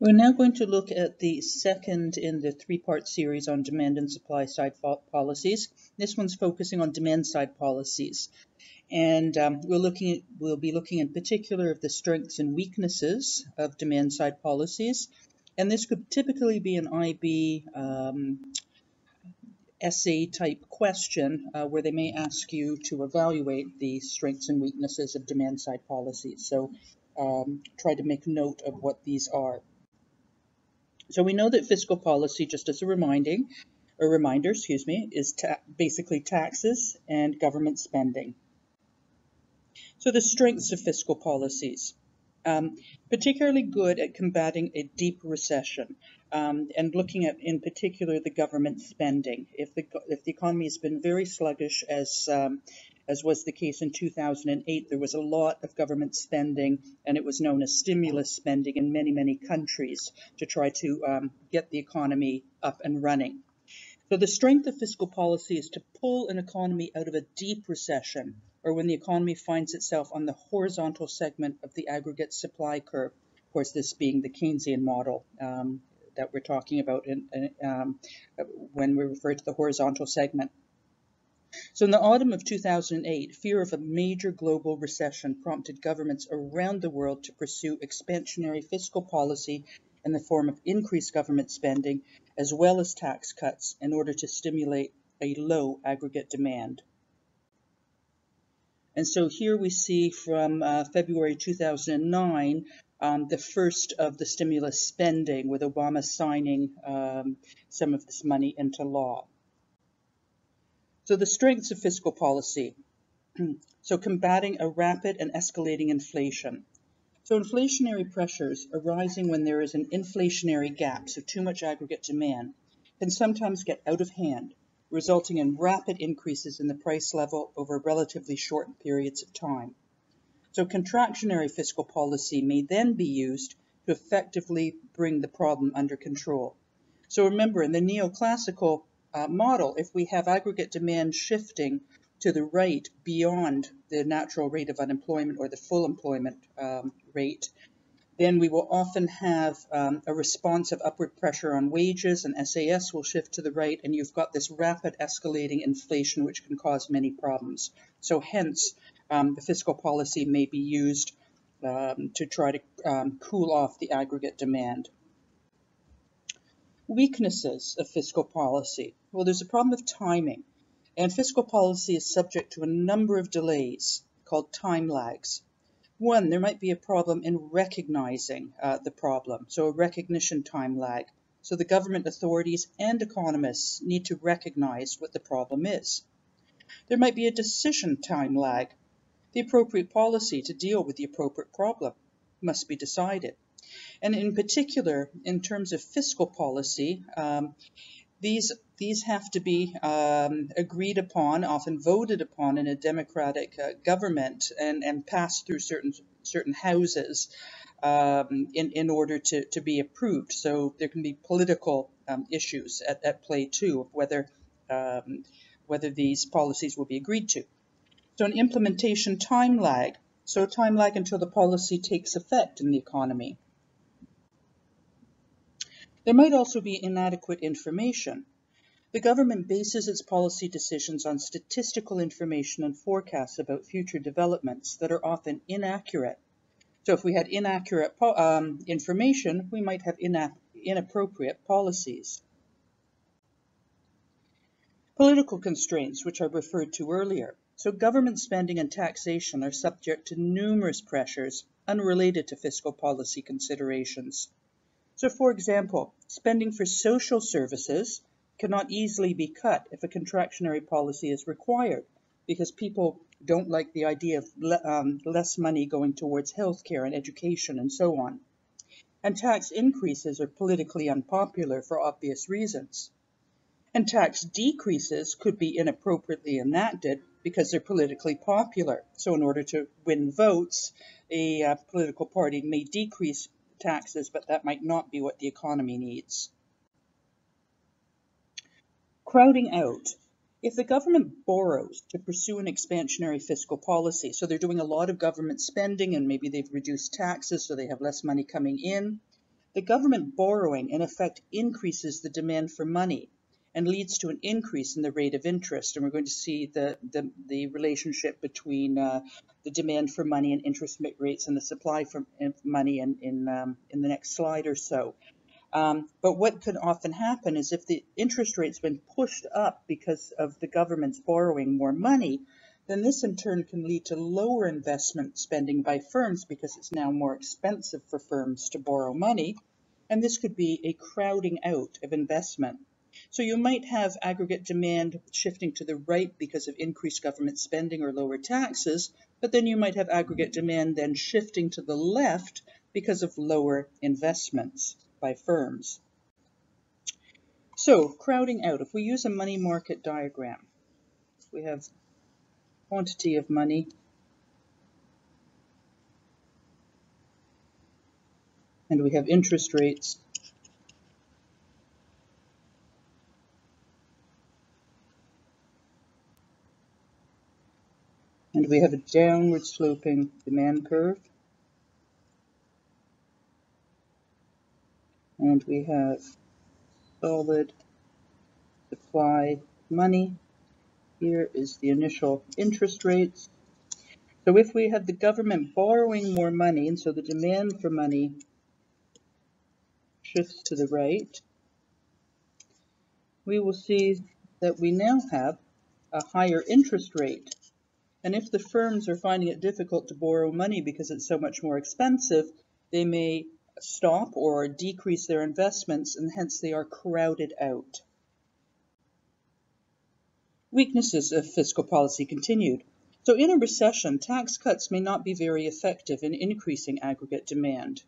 We're now going to look at the second in the three-part series on demand and supply side policies. This one's focusing on demand side policies. And we'll be looking in particular at the strengths and weaknesses of demand side policies. And this could typically be an IB essay type question where they may ask you to evaluate the strengths and weaknesses of demand side policies. So try to make note of what these are. So we know that fiscal policy, just as a reminder, is basically taxes and government spending. So the strengths of fiscal policies, particularly good at combating a deep recession, and looking at, in particular, the government spending. If the economy has been very sluggish, as was the case in 2008, there was a lot of government spending, and it was known as stimulus spending in many, many countries to try to get the economy up and running. So the strength of fiscal policy is to pull an economy out of a deep recession, or when the economy finds itself on the horizontal segment of the aggregate supply curve. Of course, this being the Keynesian model that we're talking about when we refer to the horizontal segment. So in the autumn of 2008, fear of a major global recession prompted governments around the world to pursue expansionary fiscal policy in the form of increased government spending, as well as tax cuts, in order to stimulate a low aggregate demand. And so here we see from February 2009, the first of the stimulus spending, with Obama signing some of this money into law. So the strengths of fiscal policy. So combating a rapid and escalating inflation. So inflationary pressures arising when there is an inflationary gap, so too much aggregate demand, can sometimes get out of hand, resulting in rapid increases in the price level over relatively short periods of time. So contractionary fiscal policy may then be used to effectively bring the problem under control. So remember, in the neoclassical model, if we have aggregate demand shifting to the right beyond the natural rate of unemployment or the full employment rate, then we will often have a response of upward pressure on wages, and SAS will shift to the right, and you've got this rapid escalating inflation which can cause many problems. So hence, the fiscal policy may be used to try to cool off the aggregate demand. Weaknesses of fiscal policy. Well, there's a problem of timing, and fiscal policy is subject to a number of delays called time lags. One, there might be a problem in recognizing the problem, so a recognition time lag. So the government authorities and economists need to recognize what the problem is. There might be a decision time lag. The appropriate policy to deal with the appropriate problem must be decided. And in particular, in terms of fiscal policy, these have to be agreed upon, often voted upon in a democratic government, and passed through certain houses in order to be approved. So there can be political issues at play too, of whether these policies will be agreed to. So an implementation time lag. So time lag until the policy takes effect in the economy. There might also be inadequate information. The government bases its policy decisions on statistical information and forecasts about future developments that are often inaccurate. So if we had inaccurate information, we might have inappropriate policies. Political constraints, which I referred to earlier. So government spending and taxation are subject to numerous pressures unrelated to fiscal policy considerations. So for example, spending for social services cannot easily be cut if a contractionary policy is required, because people don't like the idea of less money going towards healthcare and education and so on. And tax increases are politically unpopular for obvious reasons. And tax decreases could be inappropriately enacted because they're politically popular. So in order to win votes, a political party may decrease taxes, but that might not be what the economy needs. Crowding out. If the government borrows to pursue an expansionary fiscal policy, so they're doing a lot of government spending and maybe they've reduced taxes so they have less money coming in, The government borrowing, in effect, increases the demand for money and leads to an increase in the rate of interest. And we're going to see the relationship between the demand for money and interest rates and the supply for money in the next slide or so. But what could often happen is if the interest rate's been pushed up because of the government's borrowing more money, then this in turn can lead to lower investment spending by firms because it's now more expensive for firms to borrow money. And this could be a crowding out of investment. So you might have aggregate demand shifting to the right because of increased government spending or lower taxes, but then you might have aggregate demand then shifting to the left because of lower investments by firms. So crowding out, if we use a money market diagram, we have quantity of money and we have interest rates. And we have a downward sloping demand curve. And we have solid supply money. Here is the initial interest rates. So if we have the government borrowing more money, and so the demand for money shifts to the right, we will see that we now have a higher interest rate. And if the firms are finding it difficult to borrow money because it's so much more expensive, they may stop or decrease their investments, and hence they are crowded out. Weaknesses of fiscal policy continued. So in a recession, tax cuts may not be very effective in increasing aggregate demand.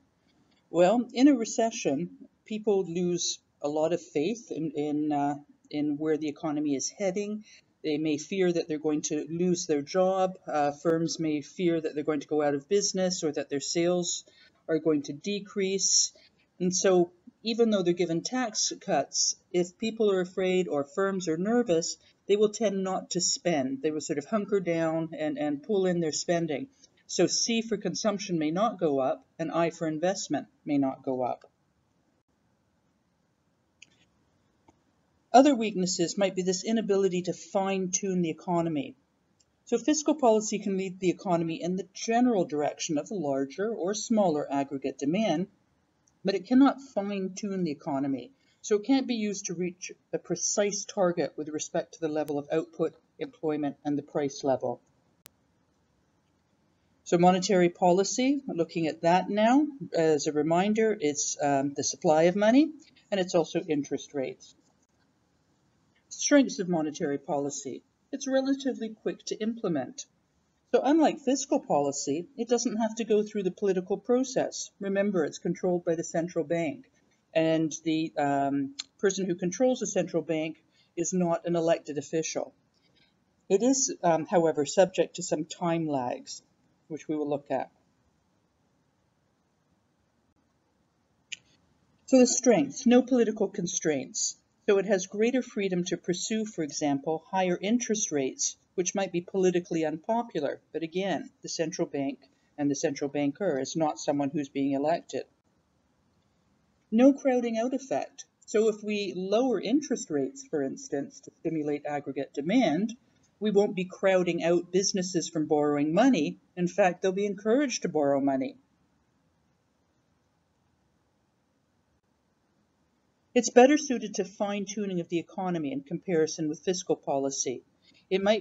Well, in a recession, people lose a lot of faith in where the economy is heading. They may fear that they're going to lose their job. Firms may fear that they're going to go out of business or that their sales are going to decrease. And so even though they're given tax cuts, if people are afraid or firms are nervous, they will tend not to spend. They will sort of hunker down and pull in their spending. So C for consumption may not go up, and I for investment may not go up. Other weaknesses might be this inability to fine-tune the economy. So fiscal policy can lead the economy in the general direction of a larger or smaller aggregate demand, but it cannot fine-tune the economy. So it can't be used to reach a precise target with respect to the level of output, employment, and the price level. So monetary policy, looking at that now, as a reminder, it's the supply of money, and it's also interest rates. Strengths of monetary policy. It's relatively quick to implement. So unlike fiscal policy, it doesn't have to go through the political process. Remember, it's controlled by the central bank. And the person who controls the central bank is not an elected official. It is, however, subject to some time lags, which we will look at. So the strengths, no political constraints. So it has greater freedom to pursue, for example, higher interest rates, which might be politically unpopular. But again, the central bank and the central banker is not someone who's being elected. No crowding out effect. So if we lower interest rates, for instance, to stimulate aggregate demand, we won't be crowding out businesses from borrowing money. In fact, they'll be encouraged to borrow money. It's better suited to fine-tuning of the economy in comparison with fiscal policy. It may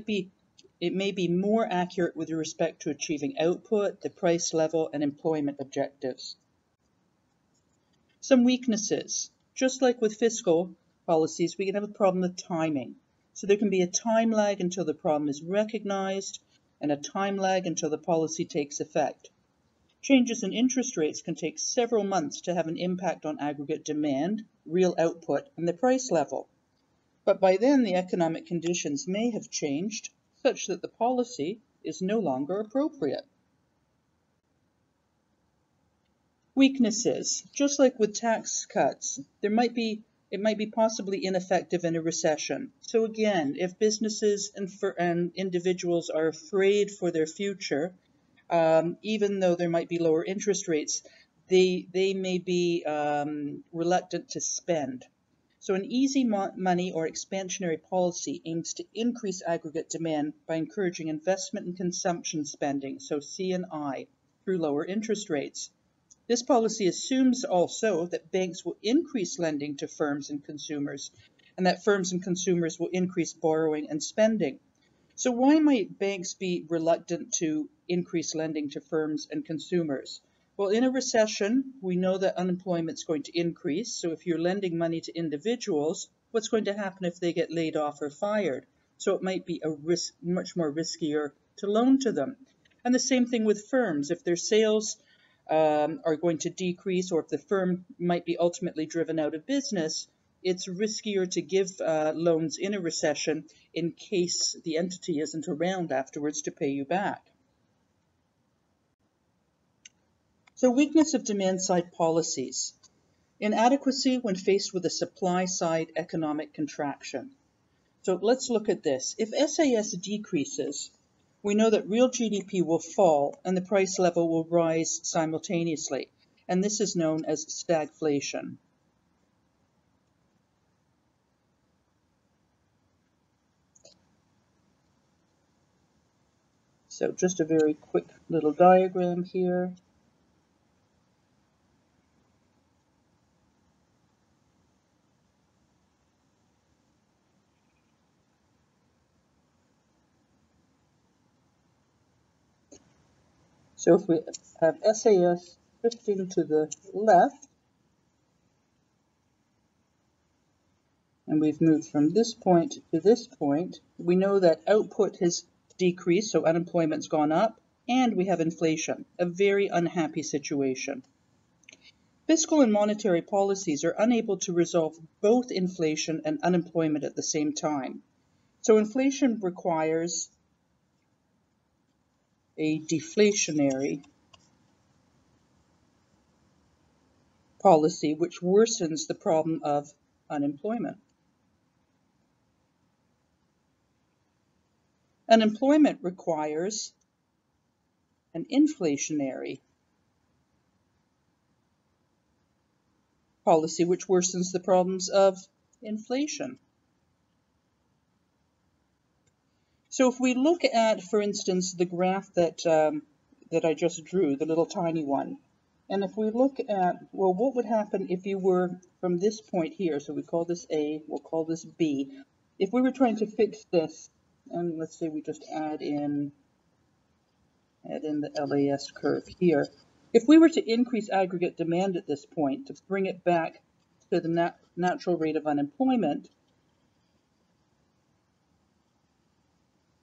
be more accurate with respect to achieving output, the price level, and employment objectives. Some weaknesses. Just like with fiscal policies, we can have a problem with timing. So there can be a time lag until the problem is recognized, and a time lag until the policy takes effect. Changes in interest rates can take several months to have an impact on aggregate demand, real output, and the price level. But by then, the economic conditions may have changed such that the policy is no longer appropriate. Weaknesses. Just like with tax cuts, it might be possibly ineffective in a recession. So again, if businesses and individuals are afraid for their future, even though there might be lower interest rates, they may be reluctant to spend. So an easy money or expansionary policy aims to increase aggregate demand by encouraging investment and consumption spending, so C&I, through lower interest rates. This policy assumes also that banks will increase lending to firms and consumers, and that firms and consumers will increase borrowing and spending. So why might banks be reluctant to increase lending to firms and consumers? Well, in a recession, we know that unemployment is going to increase. So if you're lending money to individuals, what's going to happen if they get laid off or fired? So it might be much more riskier to loan to them. And the same thing with firms. If their sales are going to decrease, or if the firm might be ultimately driven out of business, it's riskier to give loans in a recession in case the entity isn't around afterwards to pay you back. So weakness of demand-side policies. Inadequacy when faced with a supply-side economic contraction. So let's look at this. If SAS decreases, we know that real GDP will fall and the price level will rise simultaneously, and this is known as stagflation. So just a very quick little diagram here. So if we have SAS shifting to the left, and we've moved from this point to this point, we know that output has decreased, so unemployment's gone up, and we have inflation, a very unhappy situation. Fiscal and monetary policies are unable to resolve both inflation and unemployment at the same time. So inflation requires a deflationary policy which worsens the problem of unemployment. Unemployment requires an inflationary policy which worsens the problems of inflation. So if we look at, for instance, the graph that I just drew, the little tiny one, and if we look at, well, what would happen if you were from this point here, so we call this A, we'll call this B, if we were trying to fix this, and let's say we just add in the LAS curve here, if we were to increase aggregate demand at this point to bring it back to the natural rate of unemployment,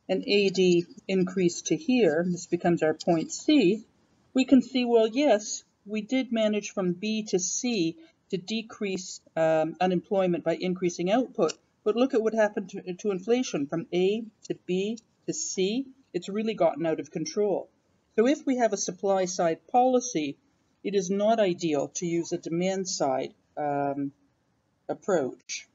and AD increased to here, this becomes our point C, we can see, well, yes, we did manage from B to C to decrease unemployment by increasing output. But look at what happened to inflation from A to B to C. It's really gotten out of control. So if we have a supply side policy, it is not ideal to use a demand side approach.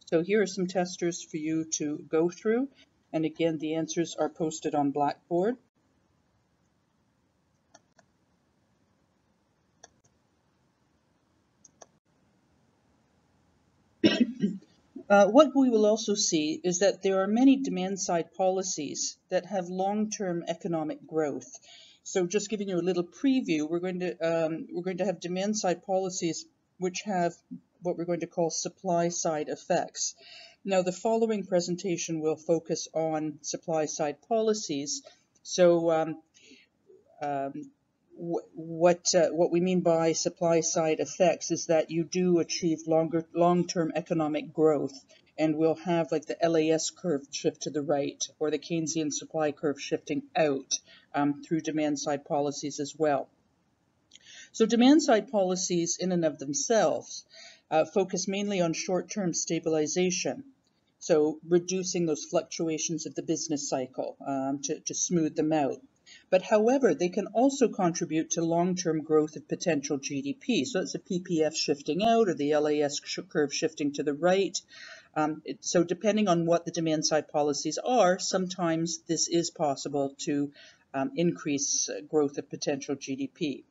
So here are some testers for you to go through. And again, the answers are posted on Blackboard. What we will also see is that there are many demand-side policies that have long-term economic growth. So just giving you a little preview, we're going to have demand-side policies which have what we're going to call supply-side effects. Now, the following presentation will focus on supply-side policies. So what we mean by supply-side effects is that you do achieve long-term economic growth, and we'll have like the LAS curve shift to the right, or the Keynesian supply curve shifting out through demand-side policies as well. So demand-side policies in and of themselves focus mainly on short-term stabilization, so reducing those fluctuations of the business cycle to smooth them out. But however, they can also contribute to long-term growth of potential GDP. So it's a PPF shifting out or the LAS curve shifting to the right. So depending on what the demand side policies are, sometimes this is possible to increase growth of potential GDP.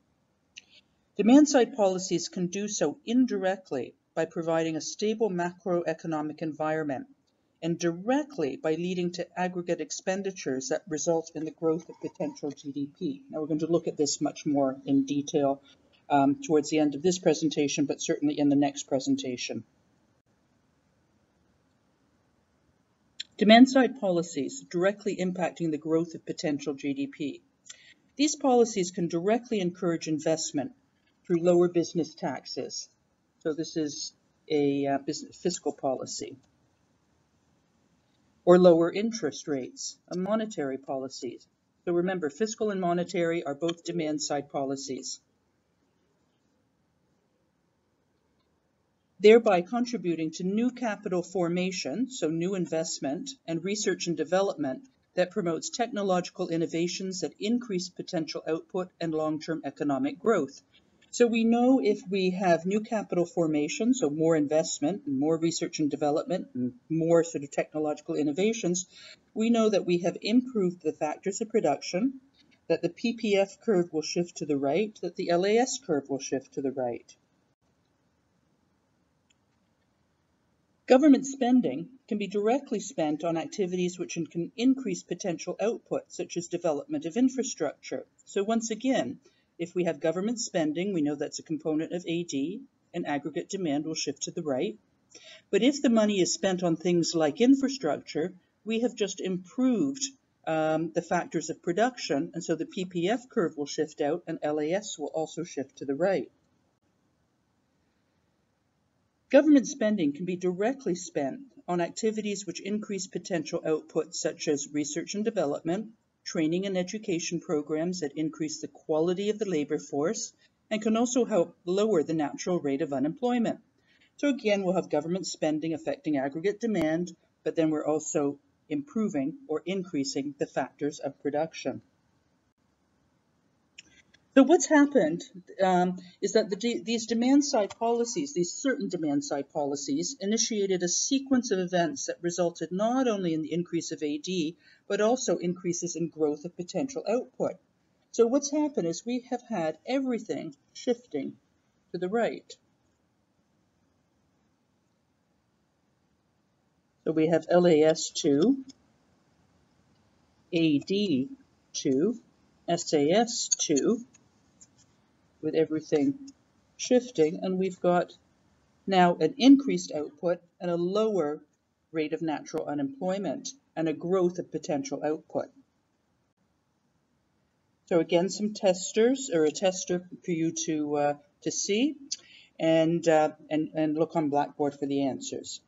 Demand-side policies can do so indirectly by providing a stable macroeconomic environment, and directly by leading to aggregate expenditures that result in the growth of potential GDP. Now we're going to look at this much more in detail towards the end of this presentation, but certainly in the next presentation. Demand-side policies directly impacting the growth of potential GDP. These policies can directly encourage investment through lower business taxes. So this is a fiscal policy. Or lower interest rates, a monetary policies. So remember, fiscal and monetary are both demand-side policies, thereby contributing to new capital formation, so new investment, and research and development that promotes technological innovations that increase potential output and long-term economic growth. So we know if we have new capital formation, so more investment and more research and development and more sort of technological innovations, we know that we have improved the factors of production, that the PPF curve will shift to the right, that the LAS curve will shift to the right. Government spending can be directly spent on activities which can increase potential output, such as development of infrastructure. So once again, if we have government spending, we know that's a component of AD, and aggregate demand will shift to the right. But if the money is spent on things like infrastructure, we have just improved the factors of production, and so the PPF curve will shift out, and LAS will also shift to the right. Government spending can be directly spent on activities which increase potential output, such as research and development, training and education programs that increase the quality of the labor force, and can also help lower the natural rate of unemployment. So again, we'll have government spending affecting aggregate demand, but then we're also improving or increasing the factors of production. So what's happened is that these demand-side policies, these certain demand-side policies, initiated a sequence of events that resulted not only in the increase of AD, but also increases in growth of potential output. So what's happened is we have had everything shifting to the right. So we have LAS2, AD2, SAS2, with everything shifting, and we've got now an increased output and a lower rate of natural unemployment and a growth of potential output. So again, some testers, or a tester for you to see, and look on Blackboard for the answers.